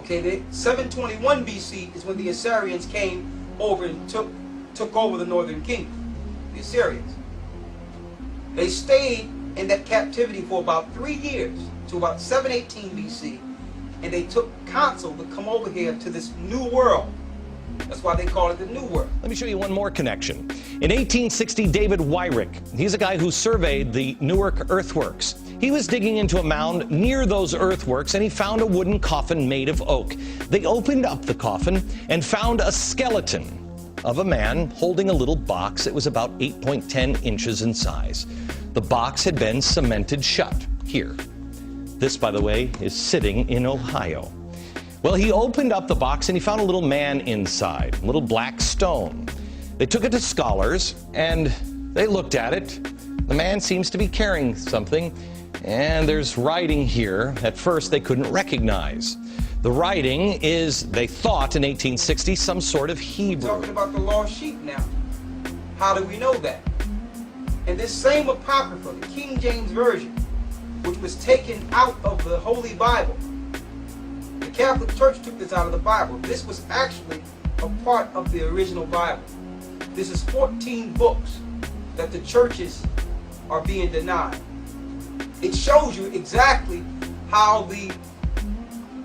Okay, 721 BC is when the Assyrians came over and took over the northern kingdom, the Assyrians. They stayed in that captivity for about 3 years, to about 718 BC, and they took counsel to come over here to this new world. That's why they call it the New World. Let me show you one more connection. In 1860, David Wyrick, he's a guy who surveyed the Newark earthworks. He was digging into a mound near those earthworks, and he found a wooden coffin made of oak. They opened up the coffin and found a skeleton of a man holding a little box that was about 8.10 inches in size. The box had been cemented shut here. This, by the way, is sitting in Ohio. Well, he opened up the box and he found a little man inside, a little black stone. They took it to scholars and they looked at it. The man seems to be carrying something, and there's writing here at first they couldn't recognize. The writing is, they thought in 1860, some sort of Hebrew. We're talking about the lost sheep now. How do we know that? And this same Apocrypha, the King James Version, which was taken out of the Holy Bible, the Catholic Church took this out of the Bible. This was actually a part of the original Bible. This is 14 books that the churches are being denied. It shows you exactly how the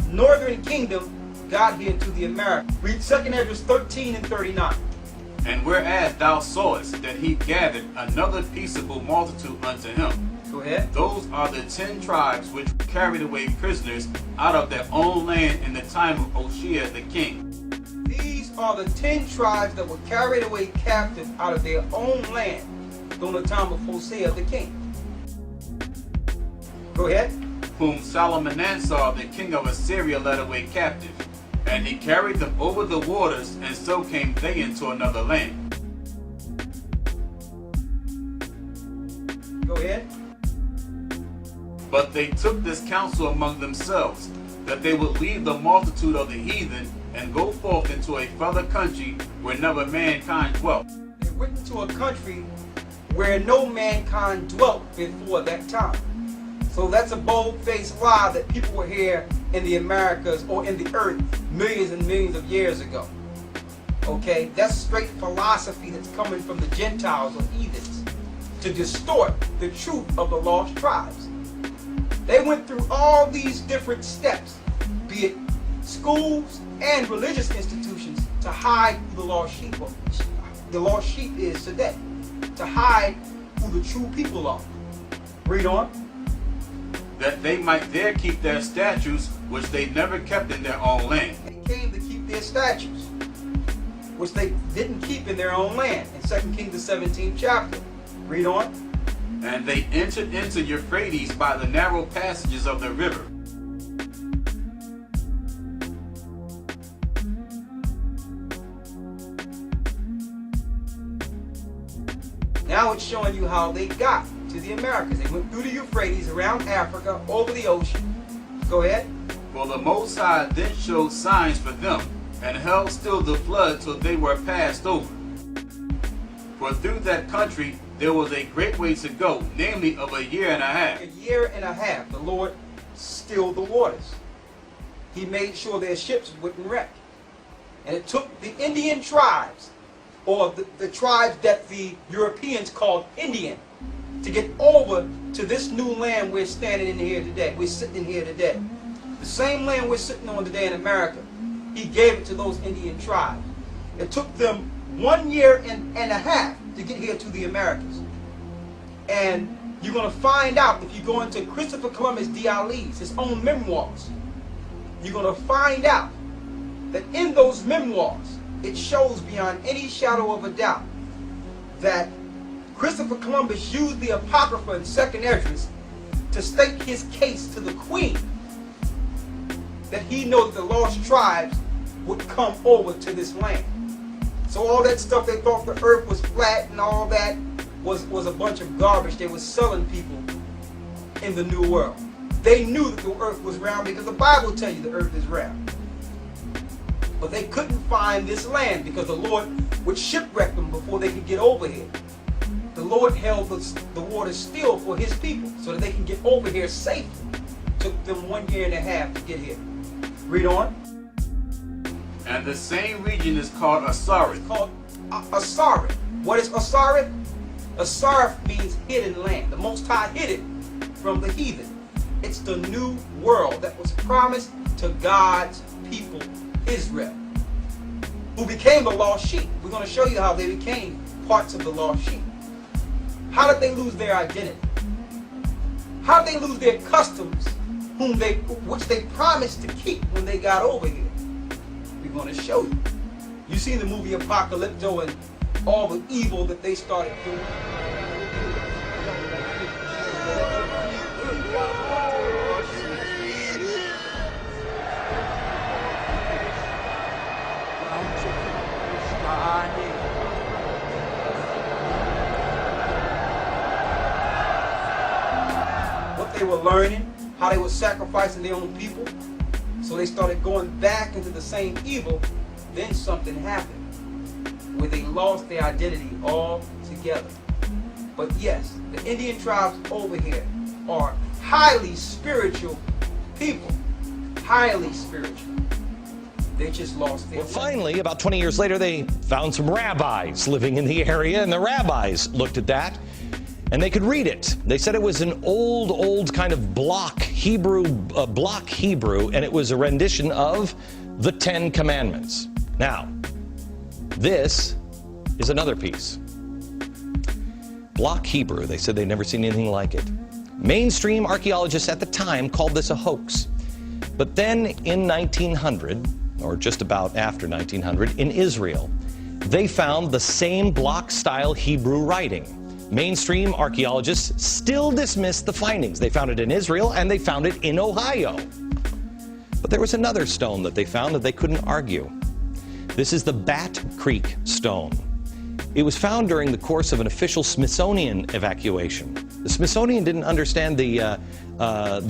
Northern Kingdom got here to the Americas. Read 2 Esdras 13 and 39. And whereas thou sawest that he gathered another peaceable multitude unto him, Go ahead. those are the 10 tribes which carried away prisoners out of their own land in the time of Hoshea the king. These are the 10 tribes that were carried away captive out of their own land during the time of Hosea the king. Go ahead. Whom Salmanassar the king of Assyria led away captive. And he carried them over the waters, and so came they into another land. Go ahead. But they took this counsel among themselves, that they would leave the multitude of the heathen, and go forth into a further country where never mankind dwelt. They went into a country where no mankind dwelt before that time. So that's a bold-faced lie that people were here in the Americas or in the earth millions and millions of years ago. Okay, that's straight philosophy that's coming from the Gentiles or heathens to distort the truth of the lost tribes. They went through all these different steps, be it schools and religious institutions, to hide who the lost sheep is today, to hide who the true people are. Read on. That they might there keep their statutes, which they never kept in their own land. They came to keep their statutes, which they didn't keep in their own land, in 2 Kings the 17th chapter. Read on. And they entered into Euphrates by the narrow passages of the river. Now it's showing you how they got to the Americas. They went through the Euphrates, around Africa, over the ocean. Go ahead. For the Most High then showed signs for them, and held still the flood till they were passed over. For through that country there was a great way to go, namely of a year and a half. A year and a half, the Lord stilled the waters. He made sure their ships wouldn't wreck. And it took the Indian tribes, or the tribes that the Europeans called Indian, to get over to this new land we're standing in here today. We're sitting in here today. The same land we're sitting on today in America, he gave it to those Indian tribes. It took them 1 year and a half to get here to the Americas. And you're going to find out if you go into Christopher Columbus DLE's, his own memoirs, you're going to find out that in those memoirs, it shows beyond any shadow of a doubt that Christopher Columbus used the Apocrypha in 2 Esdras to state his case to the queen, that he knows the lost tribes would come over to this land. So all that stuff they thought the earth was flat and all that was a bunch of garbage they were selling people in the New World. They knew that the earth was round because the Bible tells you the earth is round. But they couldn't find this land because the Lord would shipwreck them before they could get over here. The Lord held the water still for his people so that they can get over here safely. Took them 1 year and a half to get here. Read on. And the same region is called Asareth. It's called Asareth. What is Asareth? Asareth means hidden land. The Most High hid it from the heathen. It's the new world that was promised to God's people, Israel, who became the lost sheep. We're going to show you how they became parts of the lost sheep. How did they lose their identity? How did they lose their customs, which they promised to keep when they got over here? We're going to show you. You seen the movie Apocalypto and all the evil that they started doing. What they were learning, how they were sacrificing their own people. So they started going back into the same evil. Then something happened where they lost their identity altogether. But yes, the Indian tribes over here are highly spiritual people. Highly spiritual. They just lost their way. Finally, about 20 years later, they found some rabbis living in the area, and the rabbis looked at that, and they could read it. They said it was an old kind of block Hebrew, and it was a rendition of the Ten Commandments. Now, this is another piece. Block Hebrew, they said they'd never seen anything like it. Mainstream archaeologists at the time called this a hoax. But then in 1900, or just about after 1900, in Israel, they found the same block-style Hebrew writing. Mainstream archaeologists still dismissed the findings. They found it in Israel, and they found it in Ohio. But there was another stone that they found that they couldn't argue. This is the Bat Creek stone. It was found during the course of an official Smithsonian evacuation. The Smithsonian didn't understand the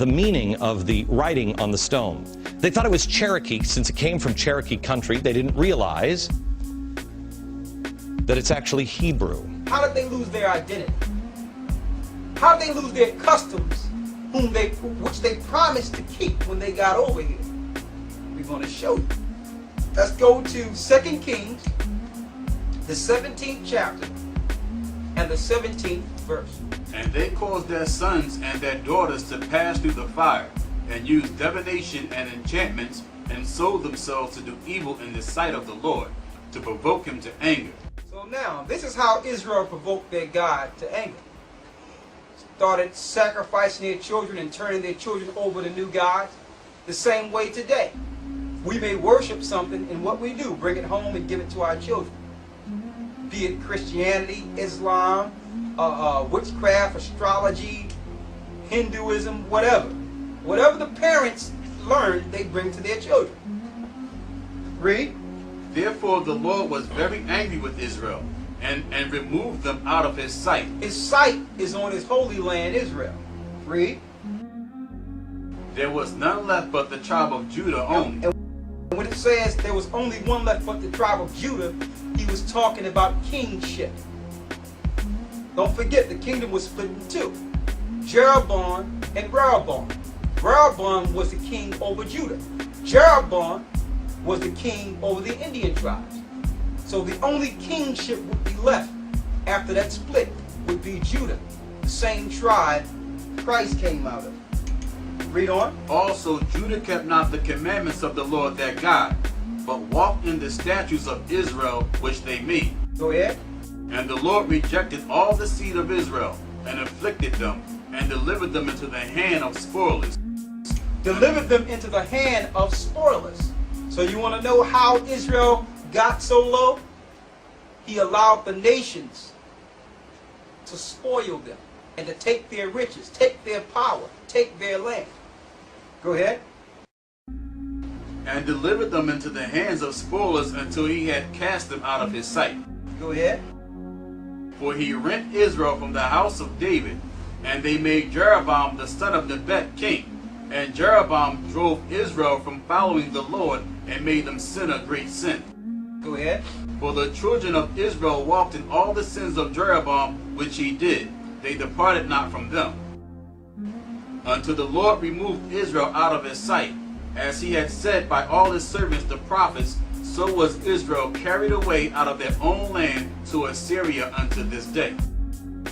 meaning of the writing on the stone. They thought it was Cherokee, since it came from Cherokee country. They didn't realize that it's actually Hebrew. How did they lose their identity? How did they lose their customs, which they promised to keep when they got over here? We're going to show you. Let's go to 2 Kings, the 17th chapter, and the 17th verse. And they caused their sons and their daughters to pass through the fire, and used divination and enchantments, and sold themselves to do evil in the sight of the Lord, to provoke him to anger. So now, this is how Israel provoked their God to anger. Started sacrificing their children and turning their children over to new gods. The same way today. We may worship something, and what we do, bring it home and give it to our children. Be it Christianity, Islam, witchcraft, astrology, Hinduism, whatever. Whatever the parents learn, they bring to their children. Read. Therefore the Lord was very angry with Israel, and removed them out of his sight. His sight is on his holy land, Israel. Read. There was none left but the tribe of Judah only. And when it says there was only one left but the tribe of Judah, he was talking about kingship. Don't forget, the kingdom was split in two. Jeroboam and Rehoboam. Rehoboam was the king over Judah. Jeroboam was the king over the Indian tribes. So the only kingship would be left after that split would be Judah, the same tribe Christ came out of. Read on. Also Judah kept not the commandments of the Lord their God, but walked in the statutes of Israel which they made. Go ahead. And the Lord rejected all the seed of Israel, and afflicted them, and delivered them into the hand of spoilers. Delivered them into the hand of spoilers. So you want to know how Israel got so low? He allowed the nations to spoil them and to take their riches, take their power, take their land. Go ahead. And delivered them into the hands of spoilers until he had cast them out of his sight. Go ahead. For he rent Israel from the house of David, and they made Jeroboam the son of Nebat king. And Jeroboam drove Israel from following the Lord, and made them sin a great sin. Go ahead. For the children of Israel walked in all the sins of Jeroboam which he did. They departed not from them. Until the Lord removed Israel out of his sight, as he had said by all his servants the prophets, so so was Israel carried away out of their own land to Assyria unto this day.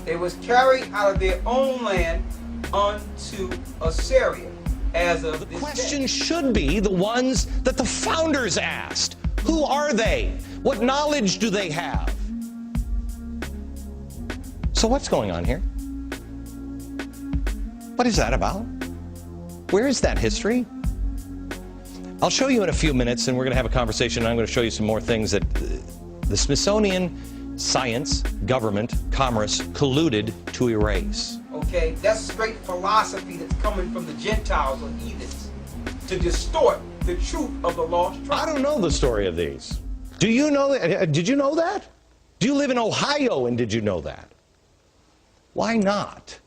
They was carried out of their own land unto Assyria as of this Question day. should be the ones that the founders asked. Who are they? What knowledge do they have? So what's going on here? What is that about? Where is that history? I'll show you in a few minutes, and we're going to have a conversation. I'm going to show you some more things that the Smithsonian, science, government, commerce colluded to erase. Okay, that's straight philosophy that's coming from the Gentiles or heathens to distort the truth of the lost tribe. I don't know the story of these. Do you know that? Did you know that? Do you live in Ohio and did you know that? Why not?